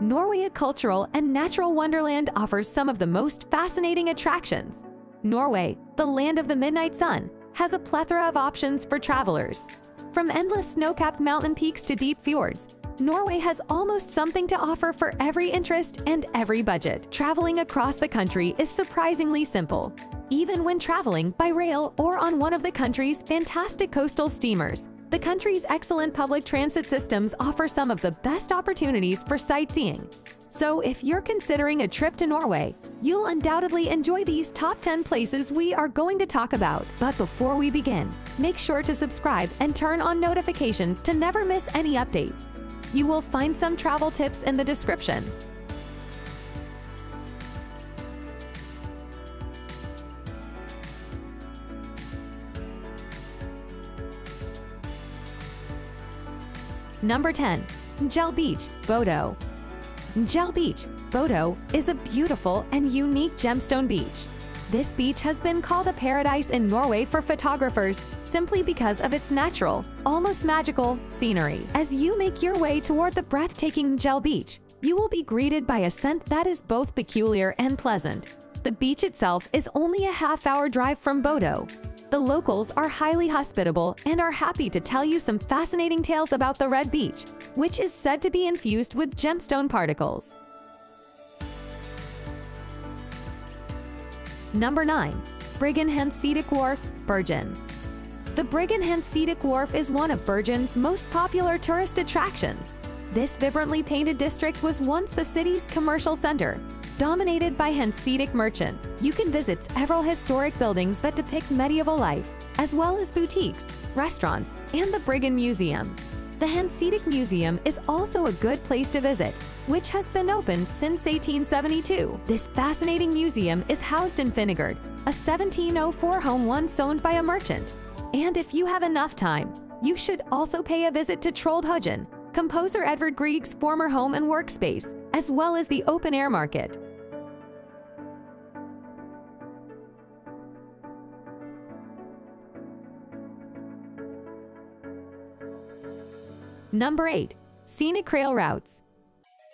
Norway, a cultural and natural wonderland, offers some of the most fascinating attractions. Norway, the land of the midnight sun, has a plethora of options for travelers. From endless snow-capped mountain peaks to deep fjords, Norway has almost something to offer for every interest and every budget. Traveling across the country is surprisingly simple, even when traveling by rail or on one of the country's fantastic coastal steamers. The country's excellent public transit systems offer some of the best opportunities for sightseeing. So if you're considering a trip to Norway, you'll undoubtedly enjoy these top 10 places we are going to talk about. But before we begin, make sure to subscribe and turn on notifications to never miss any updates. You will find some travel tips in the description. Number 10. Gel Beach, Bodo. Gel Beach, Bodo is a beautiful and unique gemstone beach. This beach has been called a paradise in Norway for photographers simply because of its natural, almost magical scenery. As you make your way toward the breathtaking Gel Beach, you will be greeted by a scent that is both peculiar and pleasant. The beach itself is only a half-hour drive from Bodo. The locals are highly hospitable and are happy to tell you some fascinating tales about the Red Beach, which is said to be infused with gemstone particles. Number 9. Bergen Wharf, Bergen. The Bergen Wharf is one of Bergen's most popular tourist attractions. This vibrantly painted district was once the city's commercial center, dominated by Hasidic merchants. You can visit several historic buildings that depict medieval life, as well as boutiques, restaurants, and the Bergen Museum. The Hasidic Museum is also a good place to visit, which has been open since 1872. This fascinating museum is housed in Finnegard, a 1704 home once owned by a merchant. And if you have enough time, you should also pay a visit to Trondheim, composer Edvard Grieg's former home and workspace, as well as the open-air market. Number 8. Scenic rail routes.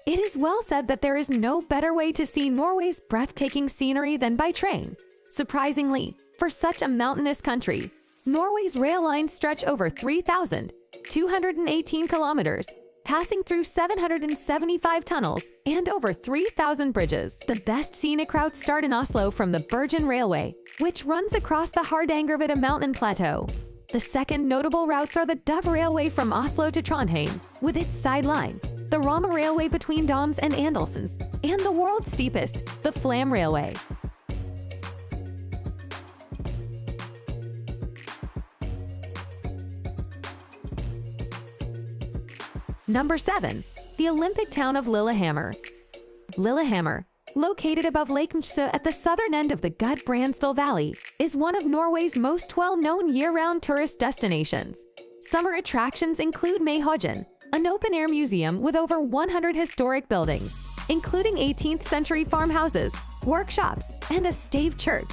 It is well said that there is no better way to see Norway's breathtaking scenery than by train. Surprisingly, for such a mountainous country, Norway's rail lines stretch over 3,218 kilometers, passing through 775 tunnels and over 3,000 bridges. The best scenic routes start in Oslo from the Bergen Railway, which runs across the Hardangervidda mountain plateau. The second notable routes are the Dove Railway from Oslo to Trondheim, with its sideline, the Rama Railway between Doms and Andelsens, and the world's steepest, the Flam Railway. Number 7. The Olympic town of Lillehammer. Lillehammer, located above Lake Mjøsa at the southern end of the Gudbrandsdal Valley, is one of Norway's most well-known year-round tourist destinations. Summer attractions include Mayhaugen, an open-air museum with over 100 historic buildings, including 18th-century farmhouses, workshops, and a stave church.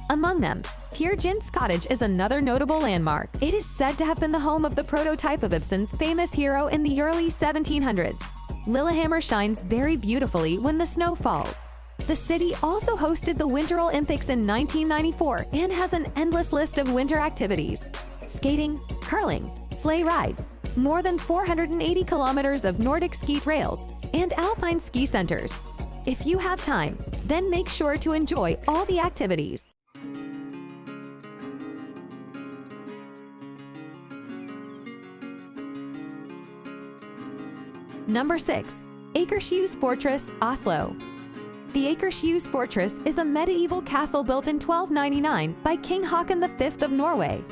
Among them, Peer Gynt's Cottage is another notable landmark. It is said to have been the home of the prototype of Ibsen's famous hero in the early 1700s. Lillehammer shines very beautifully when the snow falls. The city also hosted the Winter Olympics in 1994 and has an endless list of winter activities: skating, curling, sleigh rides, more than 480 kilometers of Nordic ski trails, and alpine ski centers. If you have time, then make sure to enjoy all the activities. Number 6. Akershus Fortress, Oslo. The Akershus Fortress is a medieval castle built in 1299 by King Haakon V of Norway.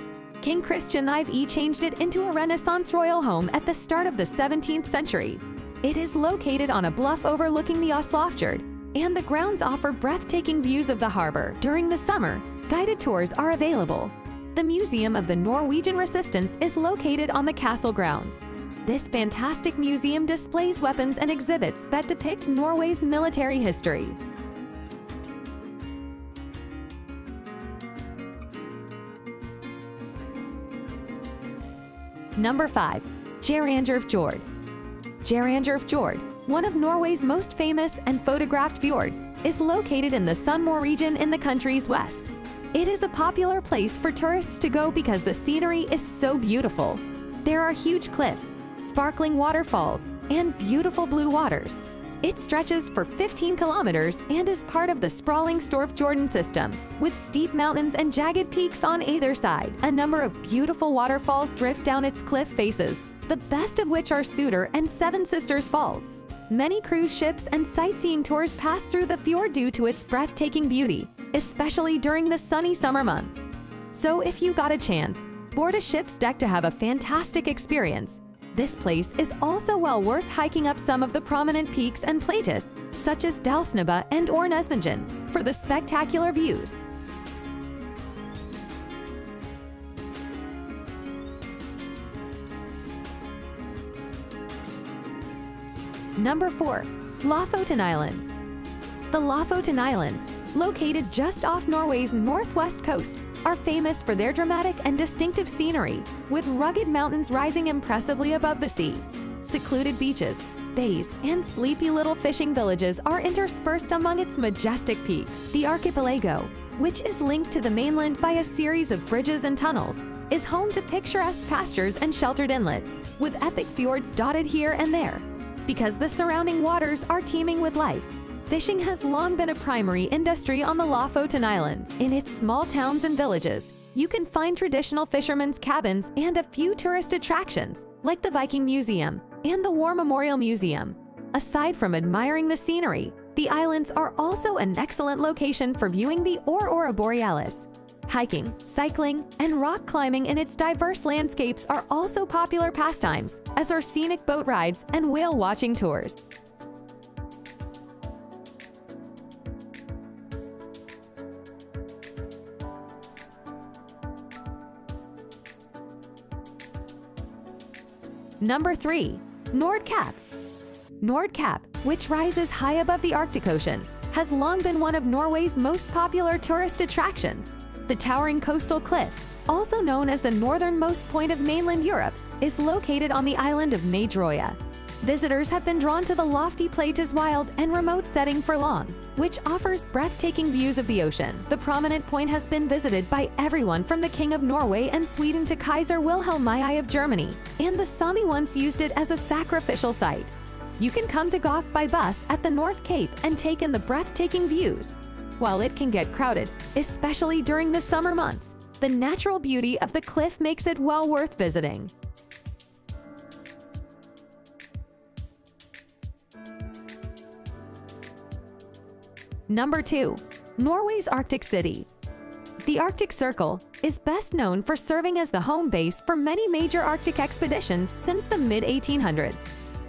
King Christian IV changed it into a Renaissance royal home at the start of the 17th century. It is located on a bluff overlooking the Oslofjord, and the grounds offer breathtaking views of the harbor. During the summer, guided tours are available. The Museum of the Norwegian Resistance is located on the castle grounds. This fantastic museum displays weapons and exhibits that depict Norway's military history. Number 5. Fjord. Fjord one of Norway's most famous and photographed fjords, is located in the Sunnmøre region in the country's west. It is a popular place for tourists to go because the scenery is so beautiful. There are huge cliffs, sparkling waterfalls, and beautiful blue waters. It stretches for 15 kilometers and is part of the sprawling Storfjorden system, with steep mountains and jagged peaks on either side. A number of beautiful waterfalls drift down its cliff faces, the best of which are Suder and Seven Sisters Falls. Many cruise ships and sightseeing tours pass through the fjord due to its breathtaking beauty, especially during the sunny summer months. So if you got a chance, board a ship's deck to have a fantastic experience. This place is also well worth hiking up some of the prominent peaks and plateaus, such as Dalsnabba and Ornesningen, for the spectacular views. Number 4. Lofoten Islands. The Lofoten Islands, located just off Norway's northwest coast, are famous for their dramatic and distinctive scenery, with rugged mountains rising impressively above the sea. Secluded beaches, bays, and sleepy little fishing villages are interspersed among its majestic peaks. The archipelago, which is linked to the mainland by a series of bridges and tunnels, is home to picturesque pastures and sheltered inlets, with epic fjords dotted here and there. Because the surrounding waters are teeming with life, fishing has long been a primary industry on the Lofoten Islands. In its small towns and villages, you can find traditional fishermen's cabins and a few tourist attractions, like the Viking Museum and the War Memorial Museum. Aside from admiring the scenery, the islands are also an excellent location for viewing the aurora borealis. Hiking, cycling, and rock climbing in its diverse landscapes are also popular pastimes, as are scenic boat rides and whale watching tours. Number 3. Nordkapp. Nordkapp, which rises high above the Arctic Ocean, has long been one of Norway's most popular tourist attractions. The towering coastal cliff, also known as the northernmost point of mainland Europe, is located on the island of Majorøya. Visitors have been drawn to the lofty plateau's wild and remote setting for long, which offers breathtaking views of the ocean. The prominent point has been visited by everyone from the King of Norway and Sweden to Kaiser Wilhelm II of Germany, and the Sami once used it as a sacrificial site. You can come to Goth by bus at the North Cape and take in the breathtaking views. While it can get crowded, especially during the summer months, the natural beauty of the cliff makes it well worth visiting. Number 2. Norway's Arctic City. The Arctic Circle is best known for serving as the home base for many major Arctic expeditions since the mid-1800s.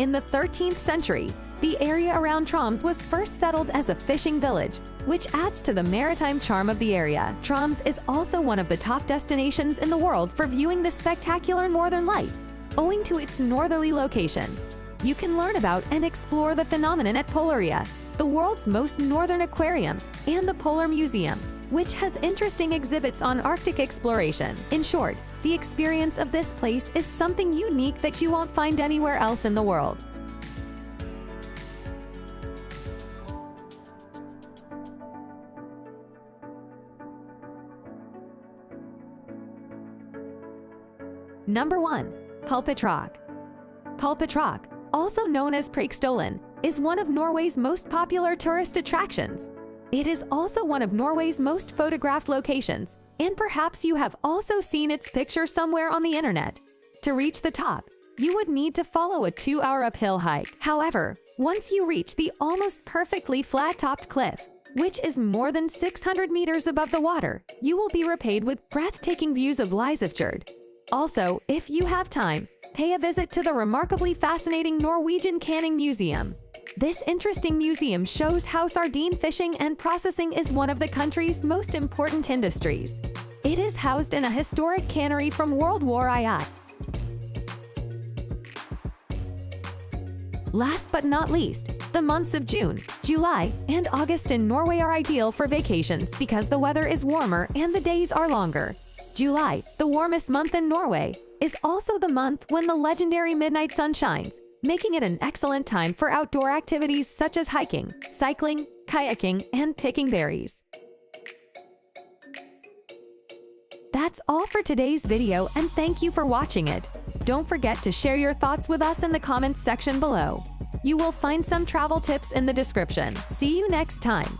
In the 13th century, the area around Troms was first settled as a fishing village, which adds to the maritime charm of the area. Troms is also one of the top destinations in the world for viewing the spectacular northern lights, owing to its northerly location. You can learn about and explore the phenomenon at Polaria, the world's most northern aquarium, and the Polar Museum, which has interesting exhibits on Arctic exploration. In short, the experience of this place is something unique that you won't find anywhere else in the world. Number 1. Pulpetrock. Pulpetrock, also known as Preikestolen, is one of Norway's most popular tourist attractions. It is also one of Norway's most photographed locations, and perhaps you have also seen its picture somewhere on the internet. To reach the top, you would need to follow a 2-hour uphill hike. However, once you reach the almost perfectly flat-topped cliff, which is more than 600 meters above the water, you will be repaid with breathtaking views of Lysefjord. Also, if you have time, pay a visit to the remarkably fascinating Norwegian Canning Museum. This interesting museum shows how sardine fishing and processing is one of the country's most important industries. It is housed in a historic cannery from World War II. Last but not least, the months of June, July, and August in Norway are ideal for vacations because the weather is warmer and the days are longer. July, the warmest month in Norway, is also the month when the legendary midnight sun shines, making it an excellent time for outdoor activities such as hiking, cycling, kayaking, and picking berries. That's all for today's video, and thank you for watching it. Don't forget to share your thoughts with us in the comments section below. You will find some travel tips in the description. See you next time.